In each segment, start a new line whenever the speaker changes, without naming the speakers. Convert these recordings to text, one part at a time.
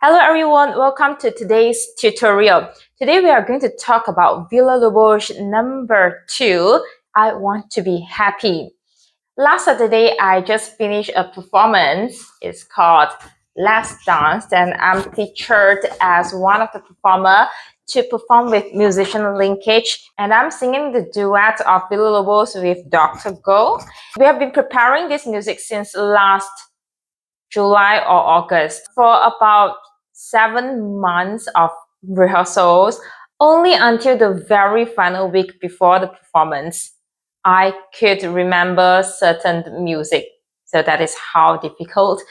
Hello everyone, welcome to today's tutorial. Today we are going to talk about Villa-Lobos number 2, I Want to Be Happy. Last Saturday, I just finished a performance. It's called Last Dance, and I'm featured as one of the performers to perform with musician linkage, and I'm singing the duet of Villa-Lobos with Dr. Go. We have been preparing this music since last July or August for about 7 months of rehearsals, only until the very final week before the performance I could remember certain music. So that is how difficult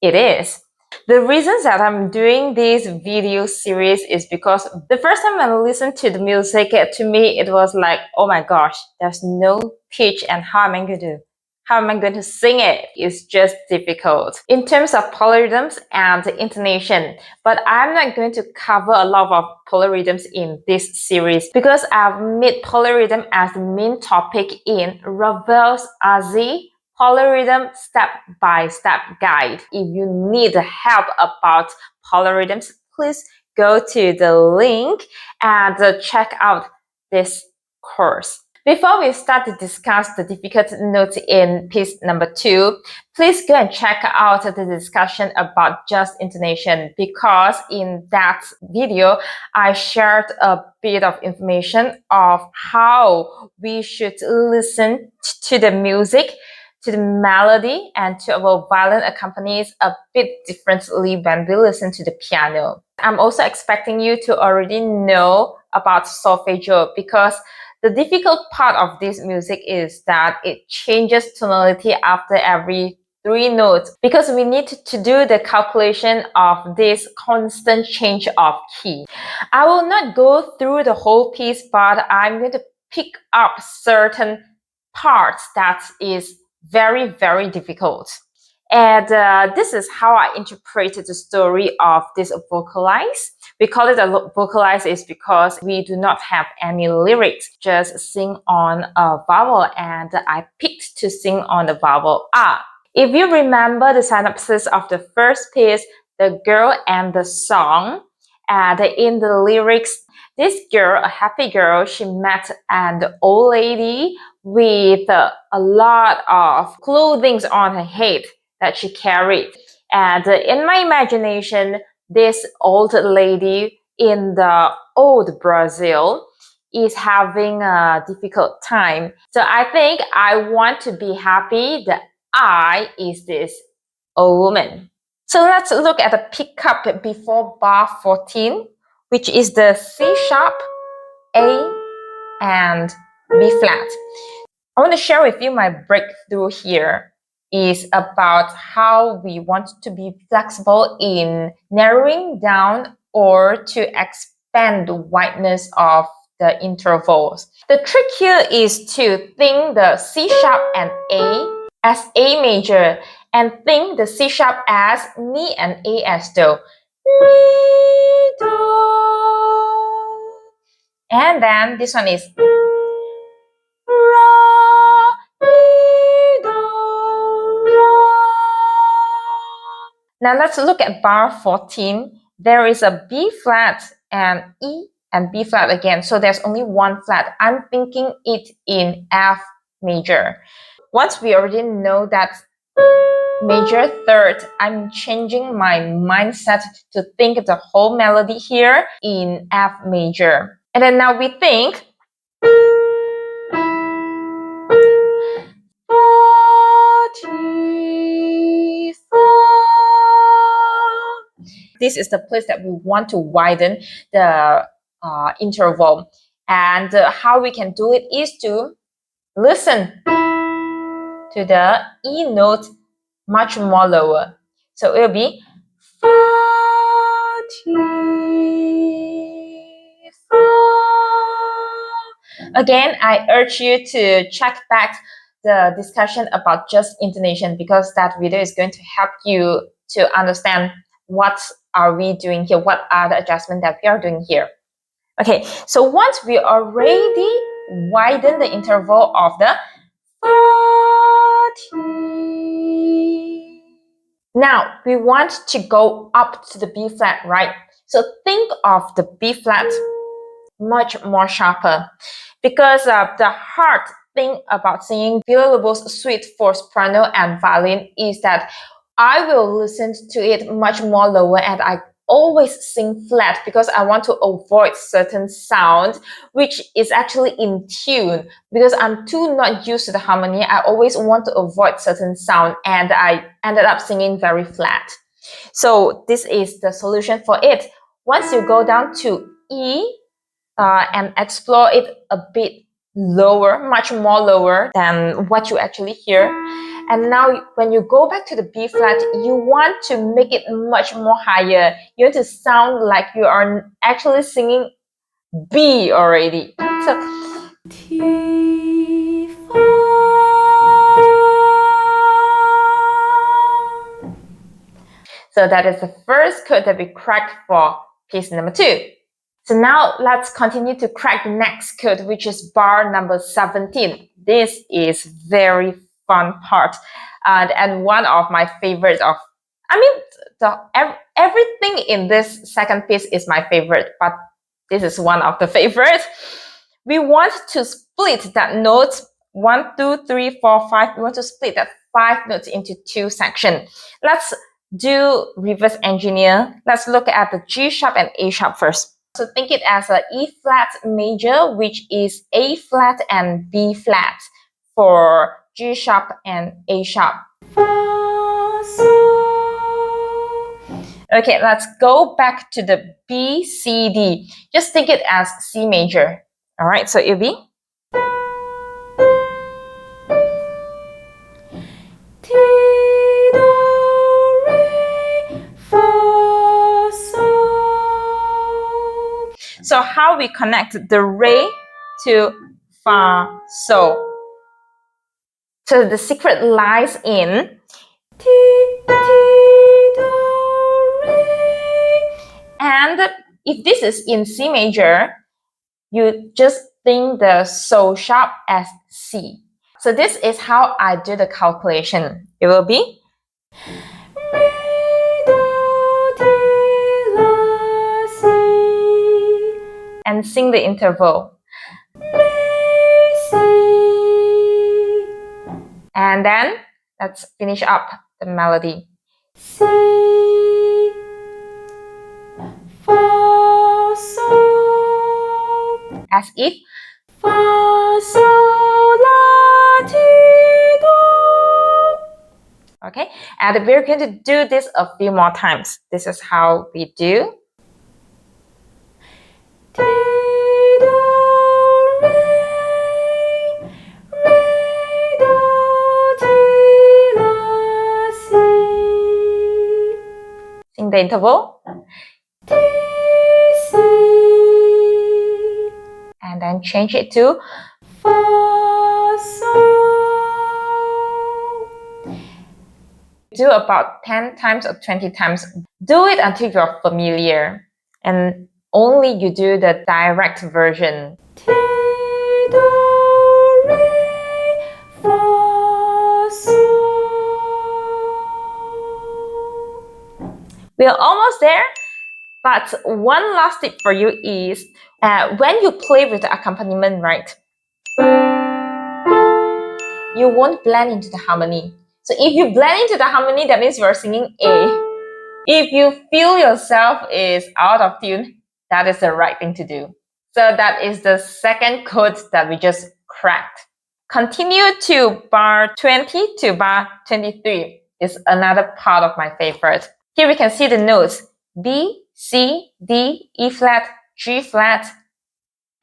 it is. The reasons that I'm doing this video series is because the first time I listened to the music, to me it was like, oh my gosh, there's no pitch, and how am I going to sing it? It's just difficult in terms of polyrhythms and intonation. But I'm not going to cover a lot of polyrhythms in this series because I've made polyrhythm as the main topic in Ravel's AZ Polyrhythm Step-by-Step Guide. If you need help about polyrhythms, please go to the link and check out this course. Before we start to discuss the difficult notes in piece number 2, please go and check out the discussion about just intonation, because in that video, I shared a bit of information of how we should listen to the music, to the melody, and to our violin accompanies a bit differently when we listen to the piano. I'm also expecting you to already know about solfeggio, because the difficult part of this music is that it changes tonality after every 3 notes, because we need to do the calculation of this constant change of key. I will not go through the whole piece, but I'm going to pick up certain parts that is very, very difficult. And this is how I interpreted the story of this vocalize. We call it a vocalize is because we do not have any lyrics, just sing on a vowel, and I picked to sing on the vowel A. If you remember the synopsis of the first piece, the girl and the song, and in the lyrics, this girl, a happy girl, she met an old lady with a lot of clothing on her head that she carried. And in my imagination, this old lady in the old Brazil is having a difficult time. So I think I want to be happy. The I is this old woman. So let's look at the pickup before bar 14, which is the C sharp, A, and B flat. I want to share with you my breakthrough here is about how we want to be flexible in narrowing down or to expand the wideness of the intervals. The trick here is to think the C sharp and A as A major, and think the C sharp as Mi and A as Do. Mi, Do. And then this one is Ra, Mi, Do, Ra. Now let's look at bar 14. There is a B flat and E and B flat again. So there's only one flat. I'm thinking it in F major. Once we already know that major third, I'm changing my mindset to think the whole melody here in F major. And then now we think this is the place that we want to widen the interval. And how we can do it is to listen to the E note much more lower. So it will be Fa, Ti, Fa. Again, I urge you to check back the discussion about just intonation, because that video is going to help you to understand what are we doing here, what are the adjustments that we are doing here. Okay, so once we already widen the interval of the Fa, Ti, Now, we want to go up to the B flat, right? So think of the B flat much more sharper, because the hard thing about singing Villa-Lobos suite for soprano and violin is that I will listen to it much more lower, and I always sing flat because I want to avoid certain sound which is actually in tune. Because I'm too not used to the harmony, I always want to avoid certain sound, and I ended up singing very flat. So this is the solution for it. Once you go down to E, and explore it a bit lower, much more lower than what you actually hear. And now when you go back to the B flat, you want to make it much more higher. You want to sound like you are actually singing B already. So that is the first chord that we cracked for piece number 2. So now let's continue to crack the next chord, which is bar number 17. This is very fun part, and one of my favorites of, everything in this second piece is my favorite, but this is one of the favorites. We want to split that note 1, 2, 3, 4, 5. We want to split that 5 notes into 2 sections. Let's do reverse engineer. Let's look at the G sharp and A sharp first. So think it as a E flat major, which is A flat and B flat for G sharp and A sharp. Okay, let's go back to the B, C, D. Just think it as C major. All right, so it'll be So how we connect the re to fa, so. So the secret lies in and if this is in C major, you just think the so sharp as C. So this is how I do the calculation. It will be and sing the interval. And then let's finish up the melody. C, fa, sol. As if fa, sol, la, ti, do. Okay, and we're going to do this a few more times. This is how we do. Sing the interval. And then change it to fa, sol. Do about 10 times or 20 times. Do it until you're familiar. And only you do the direct version. We're almost there, but one last tip for you is when you play with the accompaniment, right, you won't blend into the harmony. So if you blend into the harmony, that means you're singing A. If you feel yourself is out of tune, that is the right thing to do. So that is the second chord that we just cracked. Continue to bar 20 to bar 23 is another part of my favorite. Here we can see the notes B, C, D, E flat, G flat,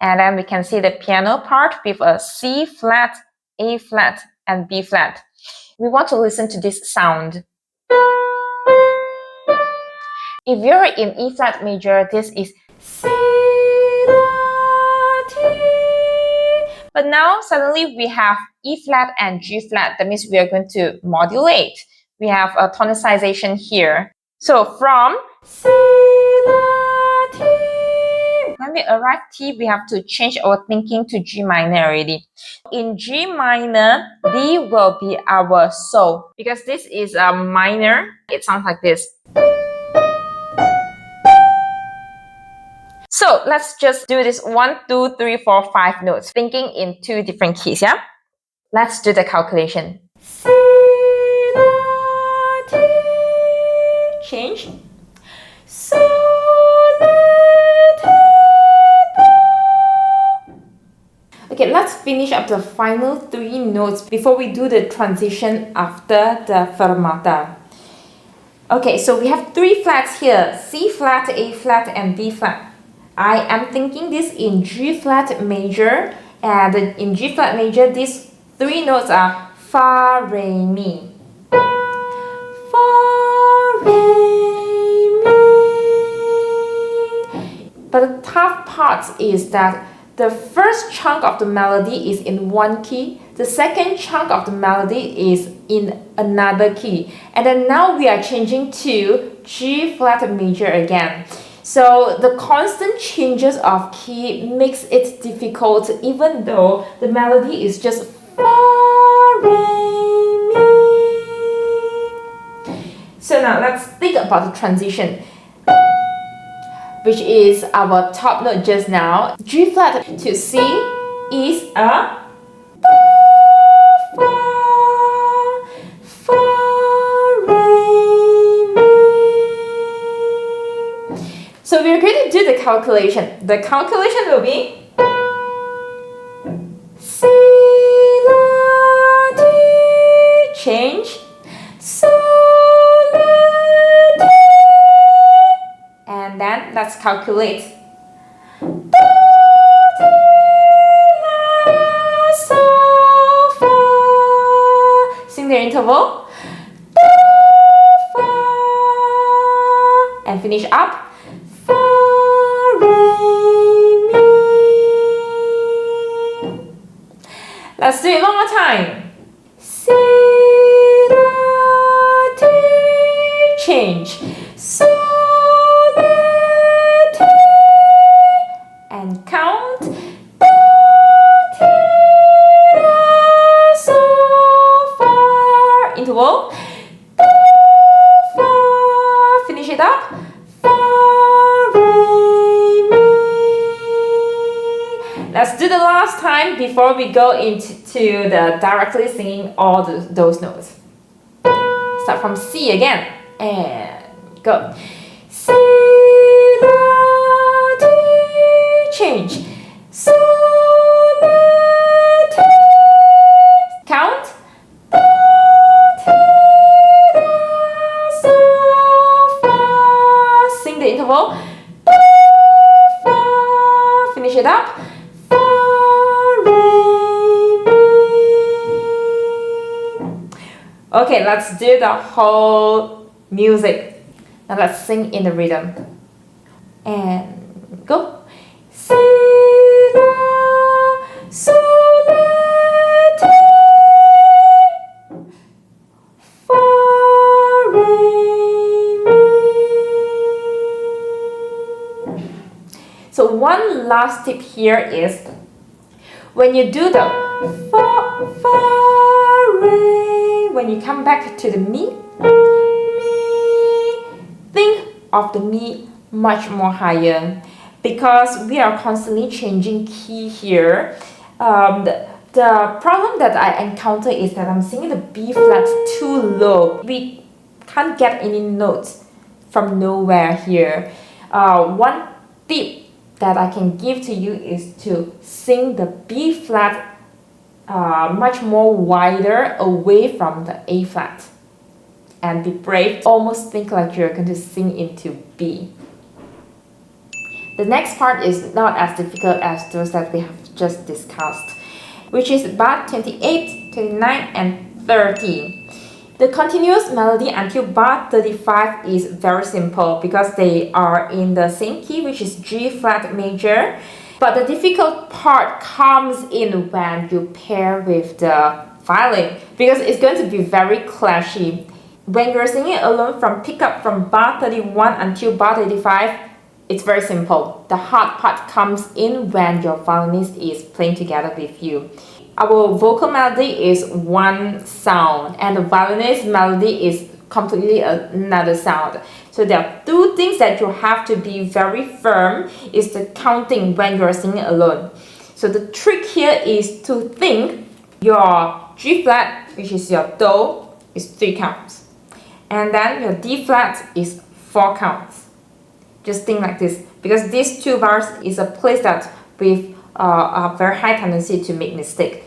and then we can see the piano part with a C flat, A flat, and B flat. We want to listen to this sound. If you're in E flat major, this is C, La, Ti. But now suddenly we have E flat and G flat. That means we are going to modulate. We have a tonicization here. So from C, La, Ti. when we arrive T, we have to change our thinking to G minor already. In G minor, D will be our sol. Because this is a minor, it sounds like this. So let's just do this 1, 2, 3, 4, 5 notes, thinking in 2 different keys, yeah? Let's do the calculation. Si, la, ti, change. So, la, ti, do. Okay, let's finish up the final 3 notes before we do the transition after the fermata. Okay, so we have 3 flats here, C flat, A flat, and B flat. I am thinking this in G flat major, and in G flat major, these 3 notes are Fa, Re, Mi. Fa, Re, Mi. But the tough part is that the first chunk of the melody is in 1 key, the second chunk of the melody is in another key, and then now we are changing to G flat major again. So the constant changes of key makes it difficult even though the melody is just Fa, Re, Mi. So now let's think about the transition, which is our top note just now. G flat to C is a Do, Fa, Fa, Re, Mi. So we're going to do the calculation. The calculation will be Si, la, ti, change. So, la, ti. And then let's calculate. Do, ti, la, so, fa. Sing the interval. Do, fa. And finish up. Fa, Re, Mi. Let's do it one more time. Si, la, ti, change. So, la, ti. And count. Do, ti, la, so, fa. Interval. Do, fa. Finish it up. Fa, Re, Mi. Let's do the last time before we go into the directly singing all those notes. Start from C again and go. Si, la, ti, change. So, la, ti. Count. Do, ti, la, so, fa. Sing the interval. Do, fa. Finish it up. Fa, Re, Mi. Okay, let's do the whole music. Now let's sing in the rhythm. And go. Si, la, so, la, ti. Fa, Re, Mi. So one last tip here is when you do the Fa, Fa, Re, when you come back to the Mi, think of the Mi much more higher because we are constantly changing key here. The problem that I encounter is that I'm singing the B flat too low. We can't get any notes from nowhere here. One tip that I can give to you is to sing the B flat much more wider away from the A flat. And be brave, almost think like you're going to sing into B. The next part is not as difficult as those that we have just discussed, which is bar 28, 29, and 30. The continuous melody until bar 35 is very simple because they are in the same key, which is G flat major. But the difficult part comes in when you pair with the violin because it's going to be very clashy. When you're singing alone from pick up from bar 31 until bar 35, It's very simple. The hard part comes in when your violinist is playing together with you. Our vocal melody is one sound and the violinist melody is completely another sound. So there are two things that you have to be very firm is the counting when you're singing alone. So the trick here is to think your G flat, which is your Do, is 3 counts. And then your D flat is 4 counts. Just think like this, because these 2 bars is a place that with a very high tendency to make mistake.